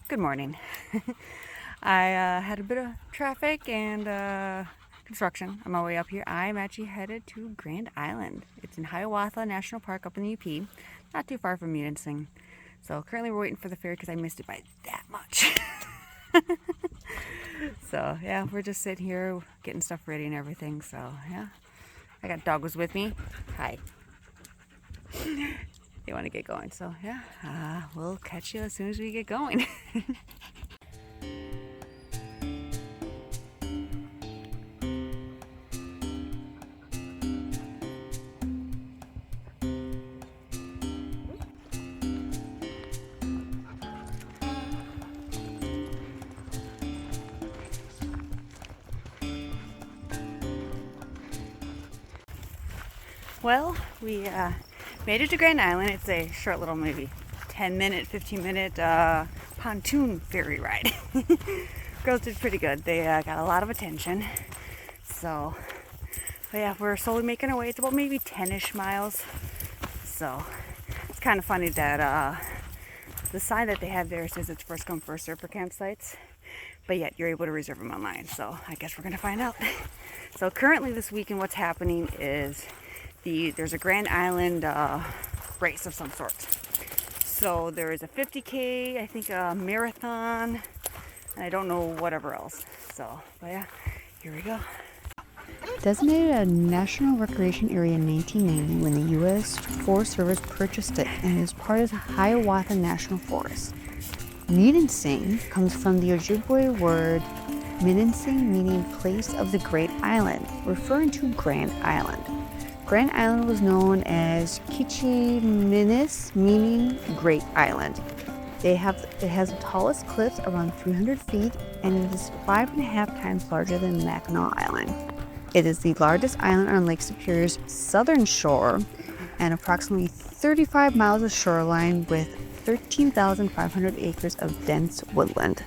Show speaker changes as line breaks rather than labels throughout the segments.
Good morning. I had a bit of traffic and construction on my way up here. I'm actually headed to Grand Island. It's in Hiawatha National Park up in the UP, not too far from Munising. So currently we're waiting for the ferry because I missed it by that much. So yeah, we're just sitting here getting stuff ready and everything. So yeah, I got doggos with me. Hi. They want to get going. So yeah, we'll catch you as soon as we get going. Well, we made it to Grand Island. It's a short little maybe 10-minute, 15-minute pontoon ferry ride. Girls did pretty good. They got a lot of attention. So, but yeah, we're slowly making our way. It's about maybe 10-ish miles. So, it's kind of funny that the sign that they have there says it's first come, first served for campsites. But yet, you're able to reserve them online. So, I guess we're going to find out. So, currently this weekend, what's happening is there's a Grand Island race of some sort. So there is a 50K, I think a marathon, and I don't know whatever else. So, but yeah, here we go.
Designated a national recreation area in 1990 when the U.S. Forest Service purchased it and is part of the Hiawatha National Forest. Munising comes from the Ojibwe word Munising, meaning place of the Great Island, referring to Grand Island. Grand Island was known as Kichiminis, meaning Great Island. It has the tallest cliffs, around 300 feet, and it is 5.5 times larger than Mackinac Island. It is the largest island on Lake Superior's southern shore and approximately 35 miles of shoreline with 13,500 acres of dense woodland.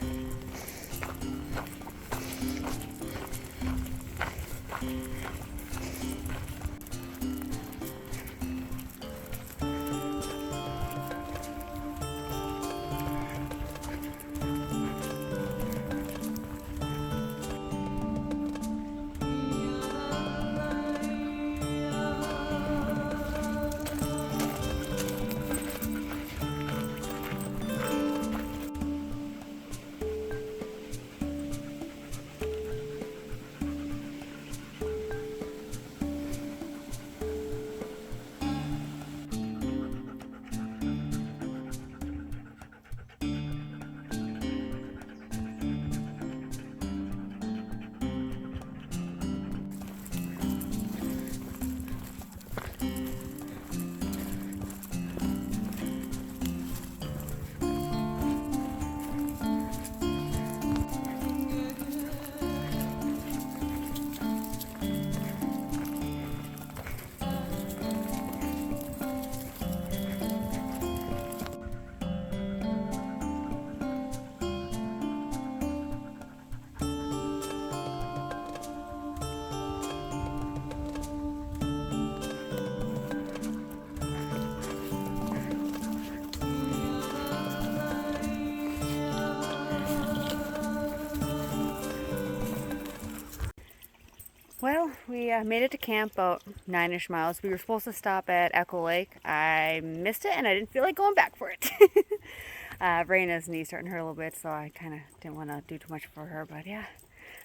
Well, we made it to camp about 9-ish miles. We were supposed to stop at Echo Lake. I missed it and I didn't feel like going back for it. Raina's knee starting to hurt a little bit, so I kind of didn't want to do too much for her. But yeah,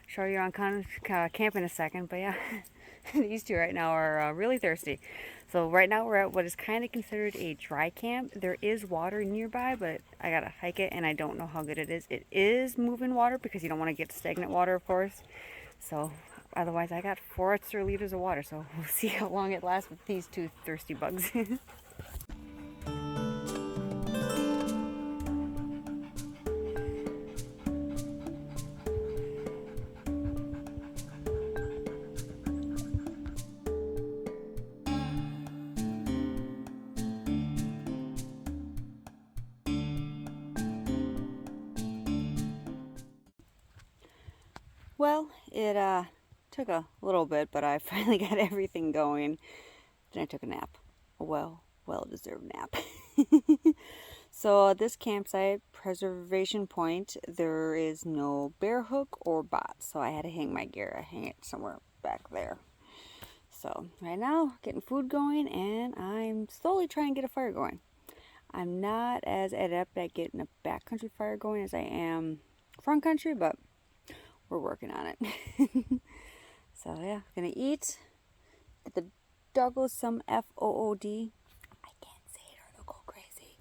show you on camp in a second. But yeah, these two right now are really thirsty. So right now we're at what is kind of considered a dry camp. There is water nearby, but I gotta hike it and I don't know how good it is. It is moving water because you don't want to get stagnant water, of course. So otherwise I got 4 extra liters of water, so we'll see how long it lasts with these two thirsty bugs. Well, it took a little bit, but I finally got everything going. Then I took a nap. A well-deserved nap. So at this campsite preservation point, there is no bear hook or bot, so I had to hang my gear. I hang it somewhere back there. So right now, getting food going, and I'm slowly trying to get a fire going. I'm not as adept at getting a backcountry fire going as I am front country, but we're working on it. So yeah, gonna eat, get the doggos some FOOD. I can't say it or they'll go crazy.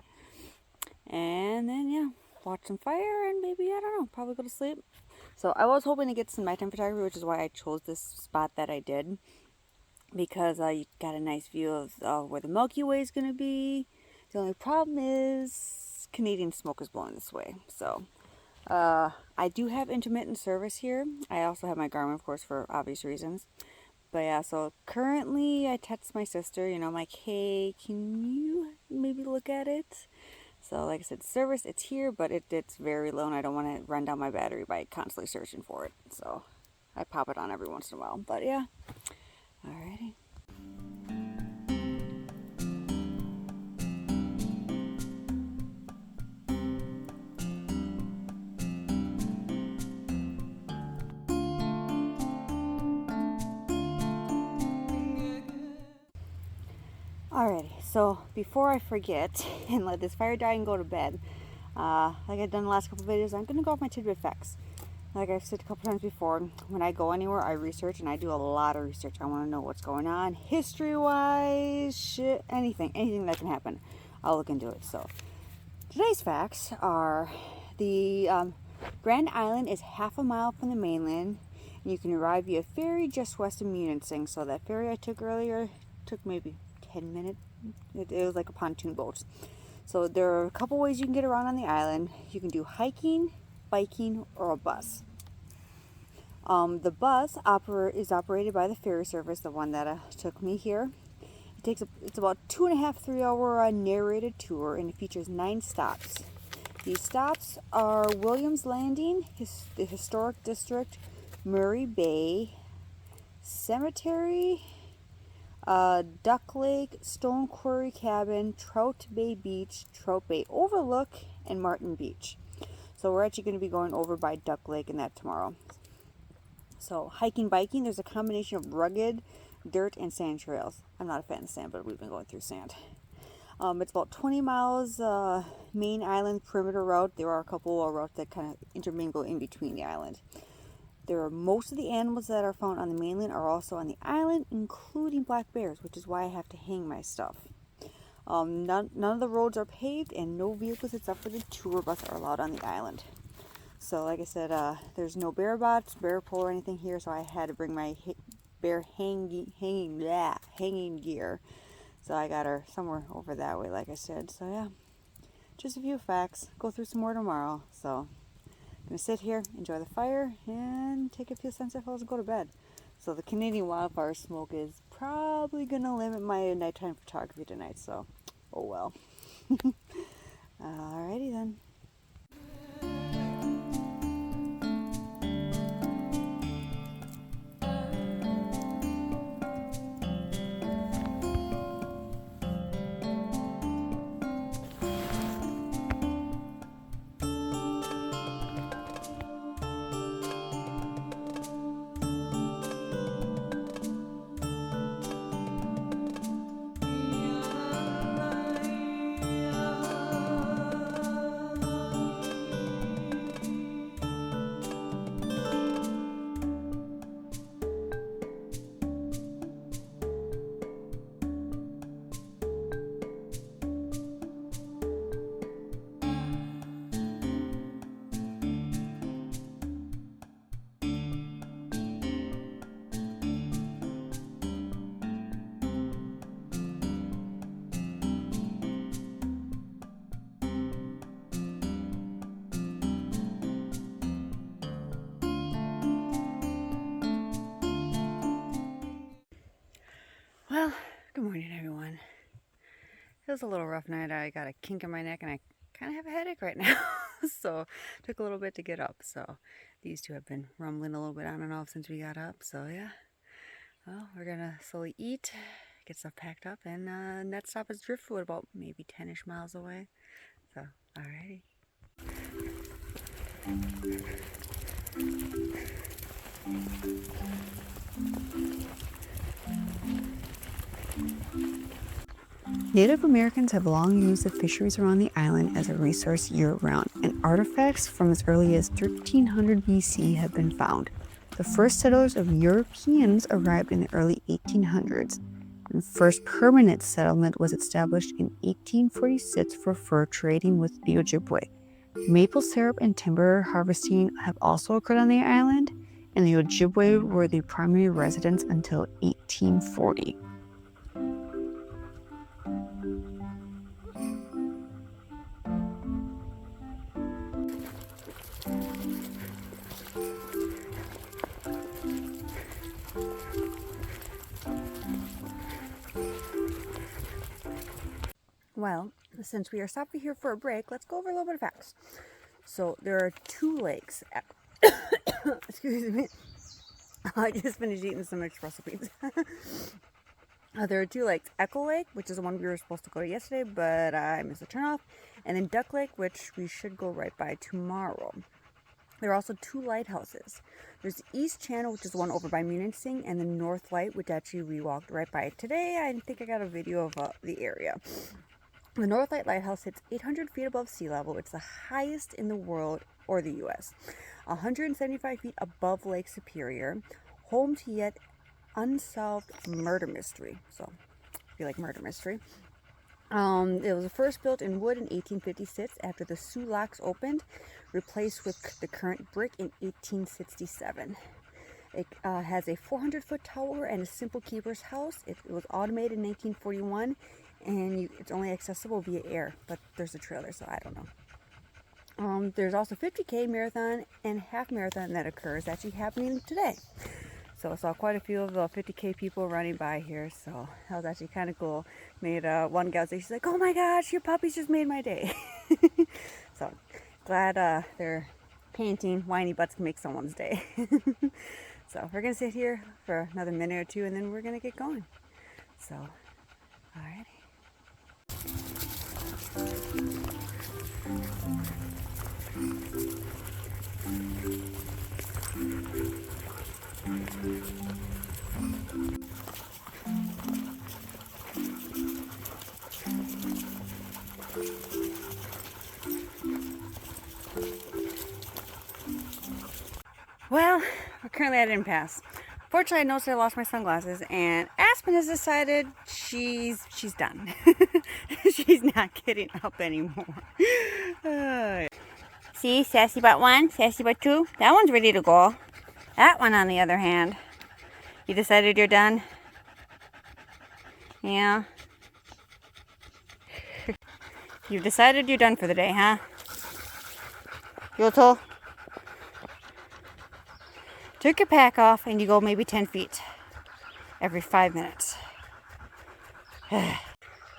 And then yeah, watch some fire and maybe, I don't know, probably go to sleep. So I was hoping to get some nighttime photography, which is why I chose this spot that I did, because you got a nice view of where the Milky Way is going to be. The only problem is Canadian smoke is blowing this way. So I do have intermittent service here. I also have my Garmin, of course, for obvious reasons. But yeah, so currently I text my sister, you know, I'm like, hey, can you maybe look at it? So like I said, service, it's here, but it's very low, and I don't want to run down my battery by constantly searching for it. So I pop it on every once in a while. But yeah, alrighty. Alrighty, so before I forget and let this fire die and go to bed, like I've done the last couple of videos, I'm going to go off my Tidbit Facts. Like I've said a couple times before, when I go anywhere, I research, and I do a lot of research. I want to know what's going on, history-wise, shit, anything that can happen. I'll look into it. So today's facts are the Grand Island is half a mile from the mainland, and you can arrive via ferry just west of Munising. So that ferry I took earlier took maybe 10 minutes. It was like a pontoon boat. So there are a couple ways you can get around on the island. You can do hiking, biking, or a bus. The bus is operated by the ferry service, the one that took me here. It's about 2.5, 3 hour narrated tour, and it features 9 stops. These stops are Williams Landing, the historic district, Murray Bay, Cemetery, Duck Lake, Stone Quarry Cabin, Trout Bay Beach, Trout Bay Overlook, and Martin Beach. So we're actually going to be going over by Duck Lake and that tomorrow. So hiking, biking, there's a combination of rugged dirt and sand trails. I'm not a fan of sand, but we've been going through sand. It's about 20 miles main island perimeter route. There are a couple of routes that kind of intermingle in between the island. Most of the animals that are found on the mainland are also on the island, including black bears, which is why I have to hang my stuff. None of the roads are paved, and no vehicles except for the tour bus are allowed on the island. So like I said, there's no bear bots, bear pole, or anything here, so I had to bring my bear hanging gear. So I got her somewhere over that way, like I said. So yeah, just a few facts. Go through some more tomorrow. So I'm going to sit here, enjoy the fire, and take a few sunset photos and go to bed. So the Canadian wildfire smoke is probably going to limit my nighttime photography tonight. So, oh well. Alrighty then. Well, good morning, everyone. It was a little rough night. I got a kink in my neck, and I kind of have a headache right now. So it took a little bit to get up. So these two have been rumbling a little bit on and off since we got up. So yeah, well, we're gonna slowly eat, get stuff packed up, and next stop is Driftwood, about maybe 10-ish miles away. So Alrighty.
Native Americans have long used the fisheries around the island as a resource year-round, and artifacts from as early as 1300 BC have been found. The first settlers of Europeans arrived in the early 1800s, and the first permanent settlement was established in 1846 for fur trading with the Ojibwe. Maple syrup and timber harvesting have also occurred on the island, and the Ojibwe were the primary residents until 1840.
Well, since we are stopping here for a break, let's go over a little bit of facts. So there are 2 lakes. Excuse me. I just finished eating some espresso beans. There are 2 lakes. Echo Lake, which is the one we were supposed to go to yesterday, but I missed the turnoff. And then Duck Lake, which we should go right by tomorrow. There are also 2 lighthouses. There's the East Channel, which is the one over by Munising, and the North Light, which actually we walked right by today. I think I got a video of the area. The North Light Lighthouse sits 800 feet above sea level. It's the highest in the world or the U.S. 175 feet above Lake Superior, home to yet unsolved murder mystery. So, if you like murder mystery. It was first built in wood in 1856 after the Sioux locks opened, replaced with the current brick in 1867. It has a 400-foot tower and a simple keeper's house. It was automated in 1941, and it's only accessible via air, but there's a trailer, so I don't know. There's also 50K marathon and half marathon that occurs actually happening today. So I saw quite a few of the 50K people running by here, so that was actually kind of cool. Made one gal say, she's like, "Oh my gosh, your puppies just made my day." So glad their painting whiny butts can make someone's day. So we're gonna sit here for another minute or 2, and then we're gonna get going. So, alrighty. Well, we're currently at an impasse. Fortunately, I noticed I lost my sunglasses, and Aspen has decided she's done. She's not getting up anymore. See, sassy butt 1, sassy butt 2. That one's ready to go. That one, on the other hand, you decided you're done? Yeah. You've decided you're done for the day, huh? Yoto? Took your pack off and you go maybe 10 feet every 5 minutes.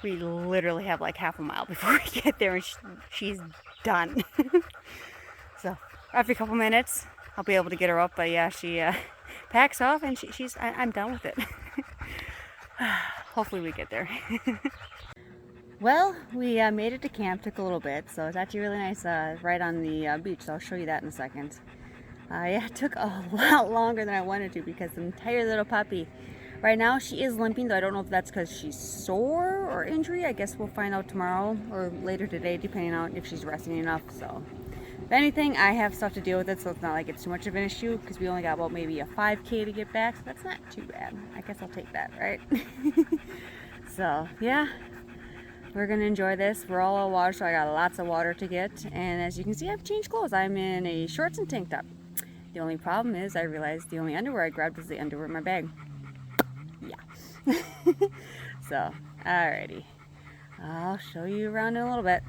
We literally have like half a mile before we get there, and she's done. So after a couple minutes, I'll be able to get her up. But yeah, she packs off and I'm done with it. Hopefully we get there. Well, we made it to camp. Took a little bit, so it's actually really nice right on the beach. So I'll show you that in a second. Yeah, it took a lot longer than I wanted to because the entire little puppy, right now she is limping, though I don't know if that's because she's sore or injury. I guess we'll find out tomorrow or later today, depending on if she's resting enough. So if anything, I have stuff to deal with it, so it's not like it's too much of an issue because we only got about maybe a 5K to get back, so that's not too bad. I guess I'll take that, right? So yeah, we're gonna enjoy this. We're all out of water, so I got lots of water to get, and as you can see, I've changed clothes. I'm in a shorts and tank top. The only problem is I realized the only underwear I grabbed was the underwear in my bag. Yeah. So, alrighty. I'll show you around in a little bit.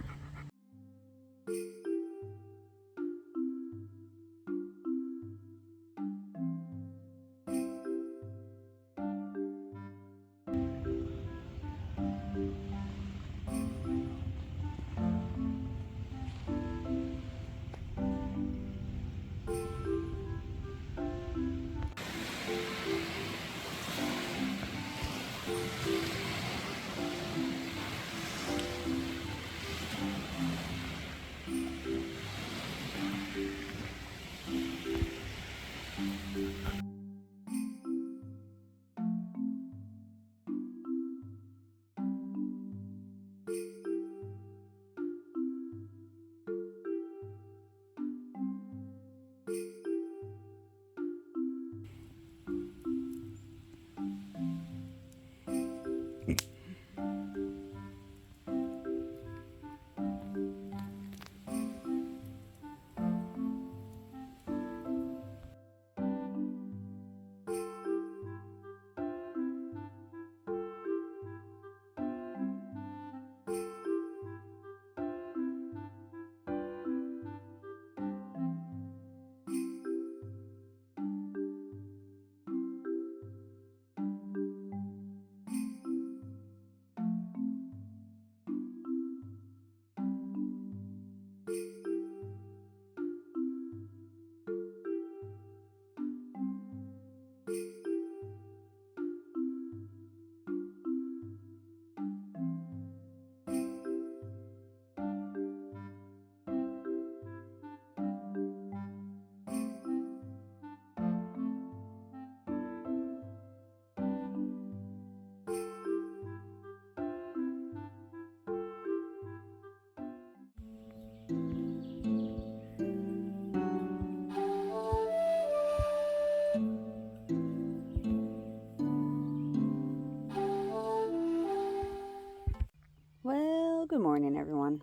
Well, good morning, everyone.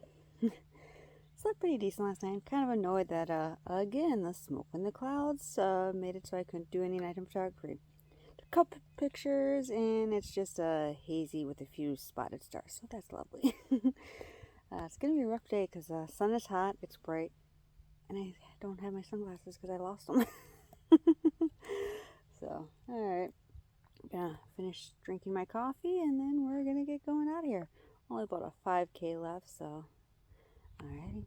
Slept pretty decent last night. Kind of annoyed that, again, the smoke in the clouds made it so I couldn't do any nighttime photography. Took a couple pictures, and it's just hazy with a few spotted stars, so that's lovely. It's going to be a rough day because the sun is hot, it's bright, and I don't have my sunglasses because I lost them. So, alright. Gonna finish drinking my coffee, and then we're going to get going out of here. Only about a 5K left, so alrighty.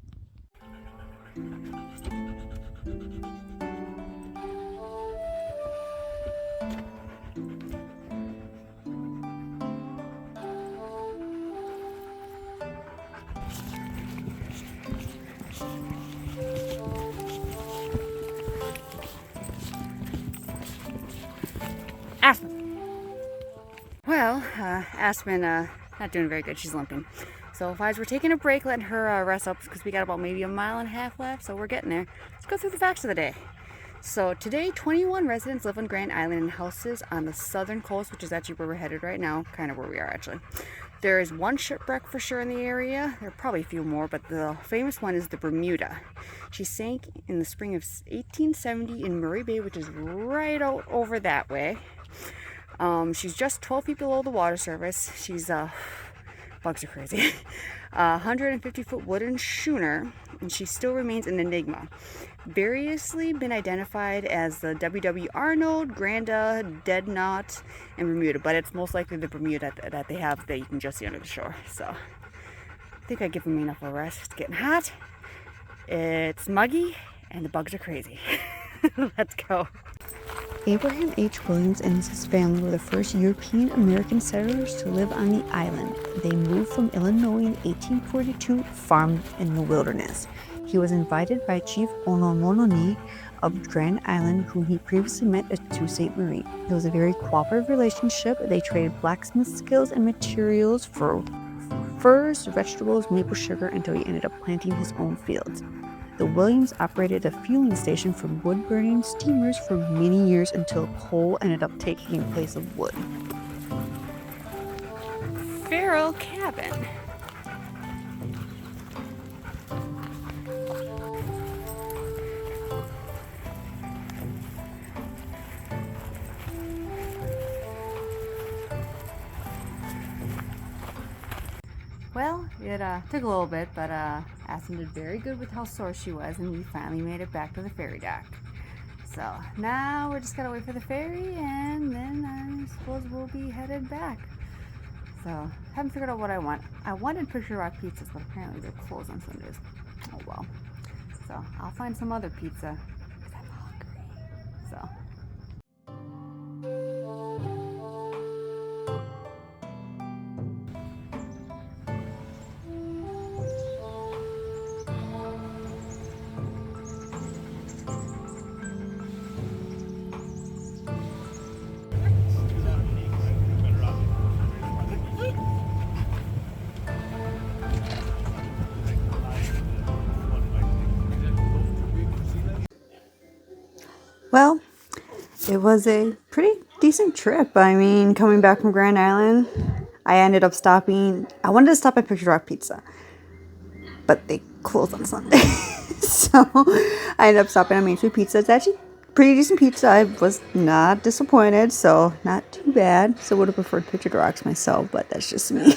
Aspen. Well, Aspen, not doing very good. She's limping. So if we're taking a break, letting her rest up because we got about maybe a mile and a half left, so we're getting there. Let's go through the facts of the day. So today, 21 residents live on Grand Island in houses on the southern coast, which is actually where we're headed right now, kind of where we are actually. There is one shipwreck for sure in the area. There are probably a few more, but the famous one is the Bermuda. She sank in the spring of 1870 in Murray Bay, which is right out over that way. She's just 12 feet below the water surface. She's, bugs are crazy. 150-foot wooden schooner, and she still remains an enigma. Variously been identified as the WW Arnold, Granda, Dreadnought, and Bermuda, but it's most likely the Bermuda that they have that you can just see under the shore. So I think I give them enough of a rest. It's getting hot, it's muggy, and the bugs are crazy. Let's go.
Abraham H. Williams and his family were the first European American settlers to live on the island. They moved from Illinois in 1842, farmed in the wilderness. He was invited by Chief Onomononi of Grand Island, whom he previously met at Sault Ste. Marie. It was a very cooperative relationship. They traded blacksmith skills and materials for furs, vegetables, maple sugar until he ended up planting his own fields. The Williams operated a fueling station for wood-burning steamers for many years until coal ended up taking the place of wood.
Feral cabin. Well, it took a little bit, but Aspen did very good with how sore she was, and we finally made it back to the ferry dock. So now we're just gotta wait for the ferry, and then I suppose we'll be headed back. So haven't figured out what I want. I wanted Picture Rock pizzas, but apparently they're closed on Sundays. Oh well. So I'll find some other pizza because I'm hungry. So.
Well, it was a pretty decent trip. I mean, coming back from Grand Island, I ended up stopping. I wanted to stop at Picture Rock Pizza, but they closed on Sunday. So I ended up stopping at Main Street Pizza. It's actually pretty decent pizza. I was not disappointed, so not too bad. So would have preferred Picture Rocks myself, but that's just me.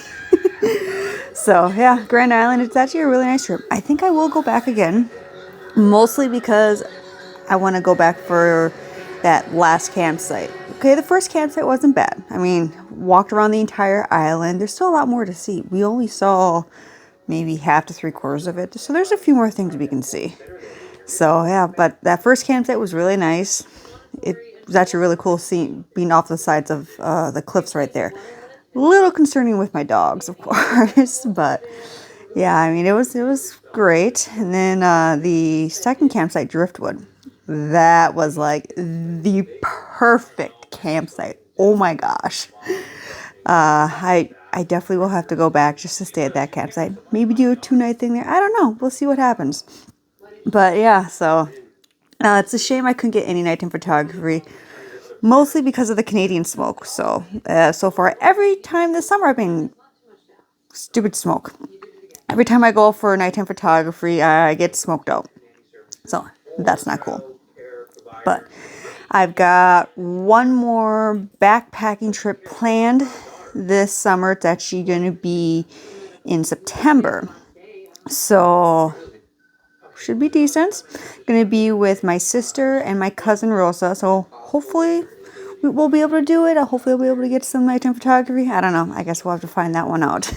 So yeah, Grand Island, it's actually a really nice trip. I think I will go back again, mostly because I want to go back for that last campsite. Okay, the first campsite wasn't bad. I mean, walked around the entire island. There's still a lot more to see. We only saw maybe half to 3/4 of it, so there's a few more things we can see. So yeah, but that first campsite was really nice. It was actually really cool seeing being off the sides of the cliffs right there. A little concerning with my dogs, of course, but yeah, I mean it was great. And then the second campsite, Driftwood, that was like the perfect campsite. Oh my gosh, I definitely will have to go back just to stay at that campsite. Maybe do a 2-night thing there. I don't know. We'll see what happens. But yeah, so it's a shame I couldn't get any nighttime photography, mostly because of the Canadian smoke. So so far, every time this summer I've been stupid smoke. Every time I go for nighttime photography, I get smoked out. So that's not cool. But I've got one more backpacking trip planned this summer. It's actually going to be in September. So should be decent. Going to be with my sister and my cousin Rosa. So hopefully we'll be able to do it. Hopefully we'll be able to get some nighttime photography. I don't know. I guess we'll have to find that one out.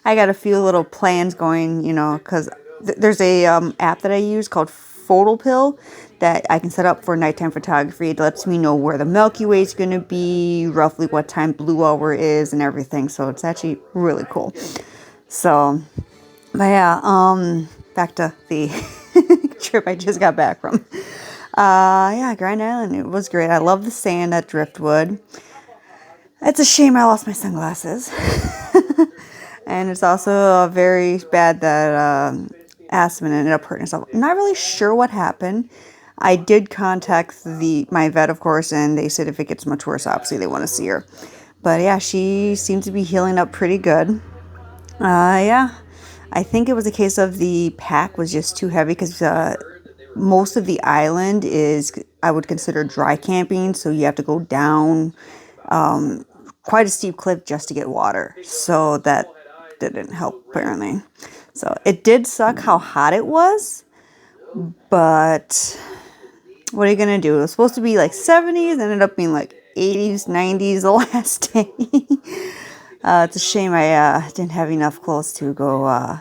I got a few little plans going, you know, because there's a app that I use called Photopill that I can set up for nighttime photography. It lets me know where the Milky Way is going to be, roughly what time blue hour is and everything. So it's actually really cool. So, but yeah, back to the trip I just got back from. Yeah, Grand Island, it was great. I love the sand at Driftwood. It's a shame I lost my sunglasses. And it's also very bad that Aspen ended up hurting herself. I'm not really sure what happened. I did contact my vet, of course, and they said if it gets much worse, obviously they want to see her. But yeah, she seems to be healing up pretty good. Yeah, I think it was a case of the pack was just too heavy because most of the island is, I would consider, dry camping. So you have to go down quite a steep cliff just to get water. So that didn't help, apparently. So it did suck how hot it was. But what are you going to do? It was supposed to be like 70s, ended up being like 80s, 90s the last day. It's a shame I didn't have enough clothes to go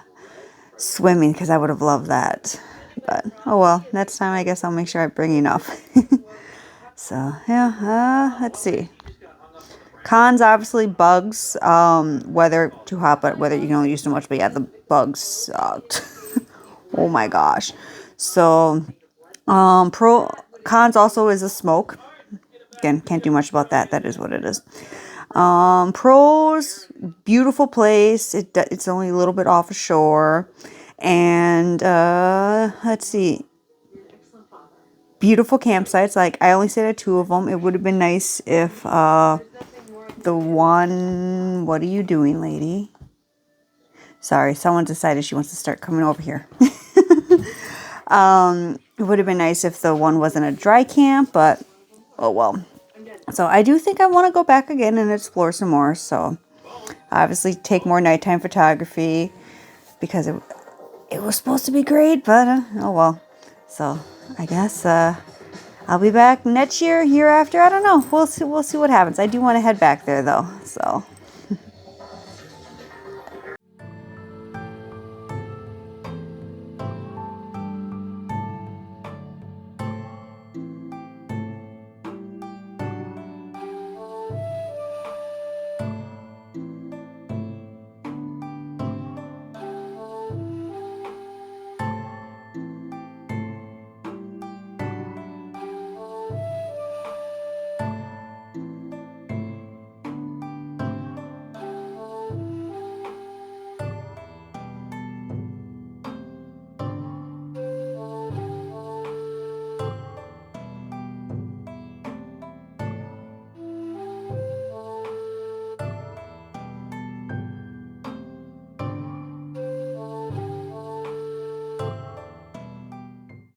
swimming because I would have loved that. But oh well, next time I guess I'll make sure I bring enough. So yeah, let's see. Cons, obviously bugs. Weather too hot, but weather you can only use so much. But yeah, the bugs sucked. Oh my gosh. So cons also is the smoke. Again, can't do much about that. That is what it is. Pros, beautiful place. It's only a little bit off shore. And let's see. Beautiful campsites. Like, I only stayed at 2 of them. It would have been nice if the one... What are you doing, lady? Sorry, someone decided she wants to start coming over here. It would have been nice if the one wasn't a dry camp, but oh well. So I do think I want to go back again and explore some more. So obviously take more nighttime photography because it was supposed to be great, but oh well. So I guess I'll be back next year after. I don't know. We'll see what happens. I do want to head back there though. So